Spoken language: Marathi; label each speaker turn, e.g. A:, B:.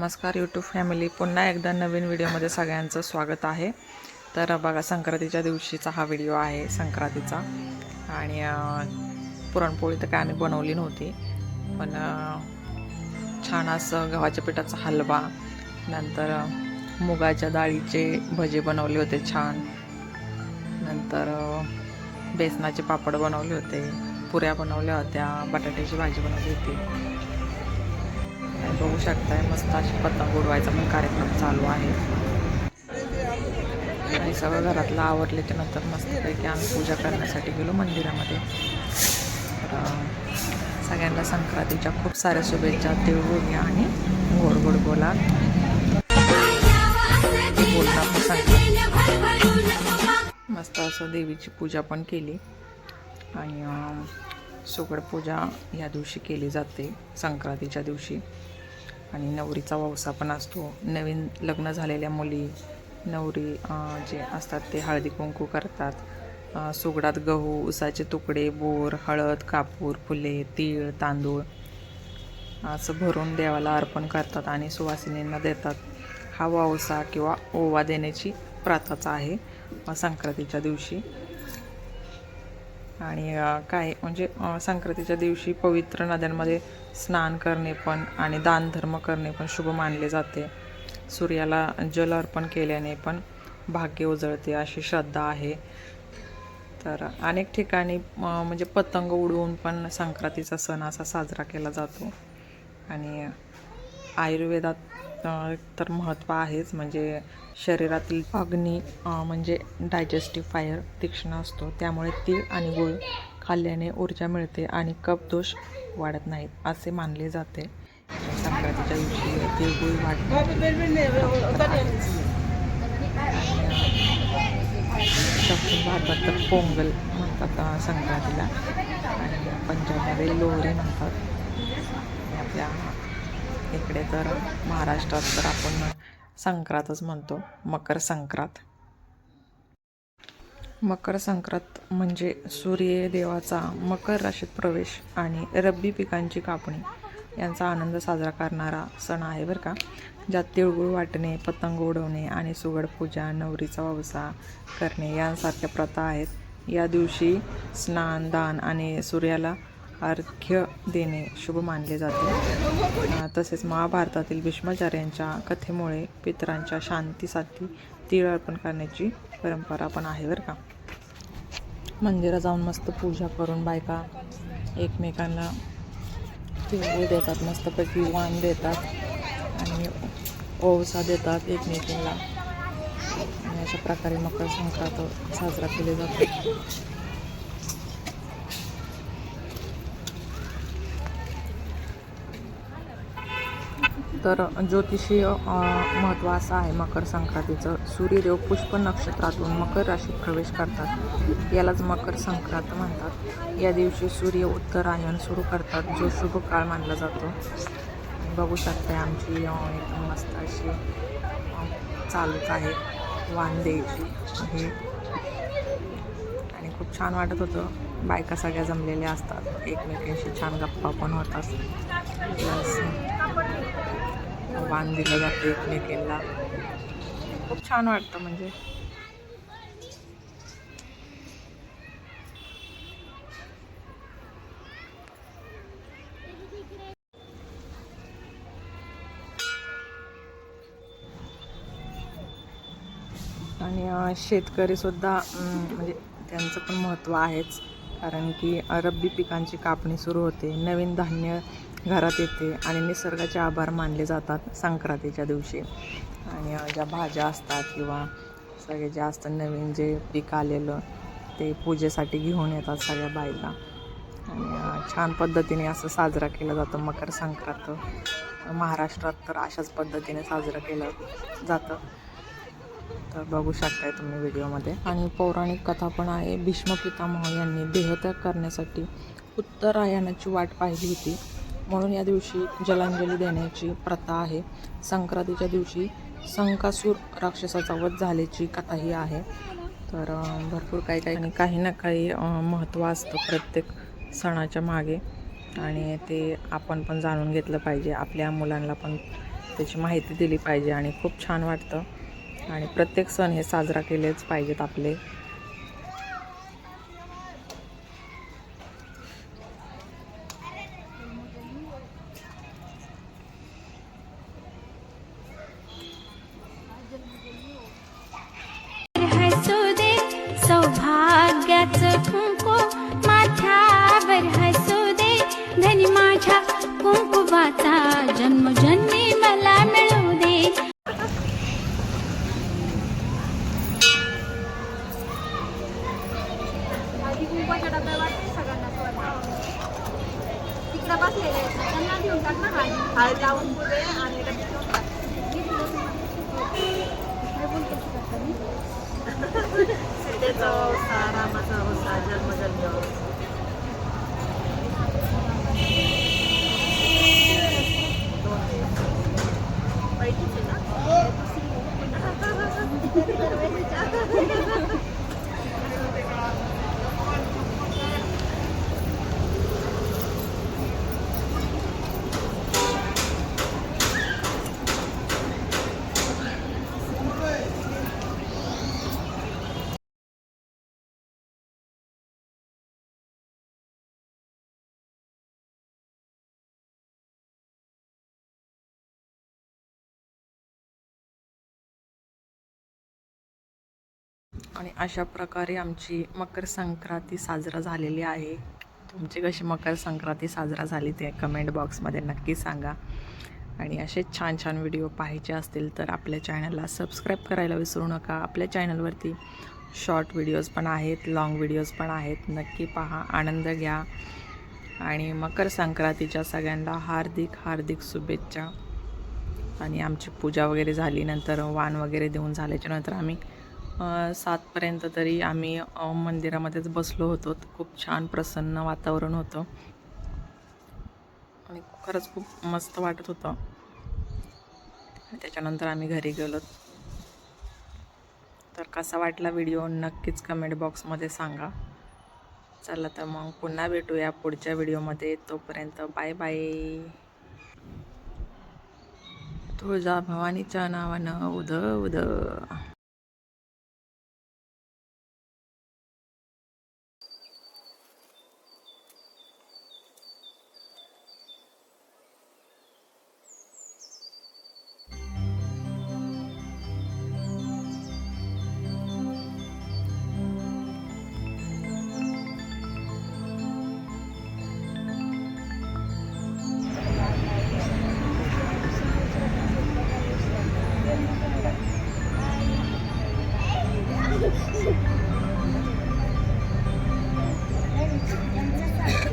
A: नमस्कार यूट्यूब फॅमिली, पुन्हा एकदा नवीन व्हिडिओमध्ये सगळ्यांचं स्वागत आहे. तर बघा, संक्रांतीच्या दिवशीचा हा व्हिडिओ आहे संक्रांतीचा. आणि पुरणपोळी तर काय आम्ही बनवली नव्हती, पण छान असं गव्हाच्या पिठाचा हलवा, नंतर मुगाच्या डाळीचे भजे बनवले होते छान, नंतर बेसनाचे पापड बनवले होते, पुऱ्या बनवल्या होत्या, बटाट्याची भाजी बनवली होती. बघू शकताय मस्त अशी पतंग उडवायचा पण कार्यक्रम चालू आहे. आणि सगळं घरातलं आवरल्याच्या नंतर मस्तपैकी आम्ही पूजा करण्यासाठी गेलो मंदिरामध्ये. सगळ्यांना संक्रांतीच्या खूप साऱ्या शुभेच्छा. तिळगुळ घ्या आणि गोड गोड बोला. मस्त असं देवीची पूजा पण केली. आणि सुगड पूजा या दिवशी केली जाते संक्रांतीच्या दिवशी. आणि नवरीचा वौसा पण असतो. नवीन लग्न झालेल्या मुली नवरी जे असतात ते हळदी कुंकू करतात. सुगडात गहू, उसाचे तुकडे, बोर, हळद, कापूर, फुले, तीळ, तांदूळ असं भरून देवाला अर्पण करतात आणि सुवासिनींना देतात. हा वौसा किंवा ओवा देण्याची प्रथाच आहे संक्रांतीच्या दिवशी. आणि काय म्हणजे संक्रांतीच्या दिवशी पवित्र नद्यांमध्ये स्नान करणे पण आणि दानधर्म करणे पण शुभ मानले जाते. सूर्याला जल अर्पण केल्याने पण भाग्य उजळते अशी श्रद्धा आहे. तर अनेक ठिकाणी म्हणजे पतंग उडवून पण संक्रांतीचा सण असा साजरा केला जातो. आणि आयुर्वेदात तर महत्त्व आहेच, म्हणजे शरीरातील अग्नी म्हणजे डायजेस्टिव्ह फायर तीक्ष्ण असतो, त्यामुळे तीळ आणि गूळ खाल्ल्याने ऊर्जा मिळते आणि कफदोष वाढत नाहीत असे मानले जाते. संक्रांतीच्या दिवशी तिळगुळ वाटणे दक्षिण भारतात तर पोंगल म्हणतात संक्रांतीला, आणि पंजाबमध्ये लोहरी म्हणतात. आपल्या इकडे तर महाराष्ट्रात तर आपण संक्रांतच म्हणतो, मकर संक्रांत. मकर संक्रांत म्हणजे सूर्यदेवाचा मकर राशीत प्रवेश आणि रब्बी पिकांची कापणी यांचा आनंद साजरा करणारा सण आहे बरं का. ज्यात तिळगुळ वाटणे, पतंग उडवणे आणि सुगड पूजा, नवरीचा वौसा करणे यांसारख्या प्रथा आहेत. या दिवशी स्नान, दान आणि सूर्याला अर्घ्य देणे शुभ मानले जाते. तसेच महाभारतातील भीष्माचार्यांच्या कथेमुळे पितरांच्या शांतीसाठी तीळ अर्पण करण्याची परंपरा पण आहे बरं का. मंदिरात जाऊन मस्त पूजा करून बायका एकमेकांना तिळगुळ देतात, मस्तपैकी वाण देतात आणि ओवसा देतात एकमेकांना. आणि अशा प्रकारे मकर संक्रांत साजरा केले जाते. तर ज्योतिषीय महत्त्व असं आहे मकर संक्रांतीचं. सूर्यदेव पुष्प नक्षत्रातून मकर राशीत प्रवेश करतात, यालाच मकर संक्रांत म्हणतात. या दिवशी सूर्य उत्तरायण सुरू करतात, जो शुभ काळ मानला जातो. बघू शकता आमची एकदम मस्त अशी चालूच आहे वाण द्यायची हे. आणि खूप छान वाटत होतं. बायका सगळ्या जमलेल्या असतात, एकमेकांशी छान गप्पा पण होतात, प्लस वाण दिलं जातं एकमेकांना. खूप छान वाटतं म्हणजे. आणि शेतकरीसुद्धा म्हणजे त्यांचं पण महत्त्व आहेच, कारण की रब्बी पिकांची कापणी सुरू होते, नवीन धान्य घरात येते आणि निसर्गाचे आभार मानले जातात संक्रांतीच्या दिवशी. आणि ज्या भाज्या असतात किंवा सगळे जे असतं नवीन जे पीक आलेलं ते पूजेसाठी घेऊन येतात सगळ्या बायका. आणि छान पद्धतीने असं साजरा केला जातो मकर संक्रांत. महाराष्ट्रात तर अशाच पद्धतीने साजरं केलं जातं. तर बघू शकताय तुम्ही व्हिडिओमध्ये. आणि पौराणिक कथा पण आहे. भीष्म पितामह यांनी देहत्याग करण्यासाठी उत्तरायणाची वाट पाहिली होती, म्हणून या दिवशी जलांजली देण्याची प्रथा आहे. संक्रांतीच्या दिवशी संकासूर राक्षसाचा वध झाल्याची कथाही आहे. तर भरपूर काही ना काही महत्त्व असतं प्रत्येक सणाच्या मागे, आणि ते आपण पण जाणून घेतलं पाहिजे. आपल्या मुलांना पण त्याची माहिती दिली पाहिजे आणि खूप छान वाटतं. आणि प्रत्येक सण हे साजरा केलेच पाहिजेत आपले.
B: हसू दे सौभाग्याचं कुंकू माथ्यावर, हसू दे धनी माझ्या कुंकुवाचा जन्मजन्मी मला मिळू दे.
C: कुंकवाच्या डब्या वाटते सगळ्यांना तिकडे बसलेले त्यांना देऊन टाक ना. हळद लावून पुढे आणि सीतेचा वसा, रामाचा वसा, जन्मजन्मी वसा. माहितीच आहे ना.
A: आणि अशा प्रकारे आमची मकर संक्रांती साजरा झालेली आहे. तुमची कशी मकर संक्रांती साजरा झाली ते कमेंट बॉक्समध्ये नक्की सांगा. आणि असेच छान छान व्हिडिओ पाहायचे असतील तर आपल्या चॅनलला सबस्क्राईब करायला विसरू नका. आपल्या चॅनलवरती शॉर्ट व्हिडिओज पण आहेत, लाँग व्हिडिओज पण आहेत. नक्की पहा, आनंद घ्या. आणि मकर संक्रांतीच्या सगळ्यांना हार्दिक हार्दिक शुभेच्छा. आणि आमची पूजा वगैरे झाली, नंतर वाण वगैरे देऊन झाल्याच्यानंतर आम्ही 7पर्यंत तरी आम्ही मंदिरामध्येच बसलो होतो. खूप छान प्रसन्न वातावरण होतं आणि खरंच खूप मस्त वाटत होतं. त्याच्यानंतर आम्ही घरी गेलो. तर कसा वाटला व्हिडिओ नक्कीच कमेंट बॉक्समध्ये सांगा. चला तर मग पुन्हा भेटूया पुढच्या व्हिडिओमध्ये. तोपर्यंत बाय बाय. तुळजा भवानीच्या नावानं उद उद.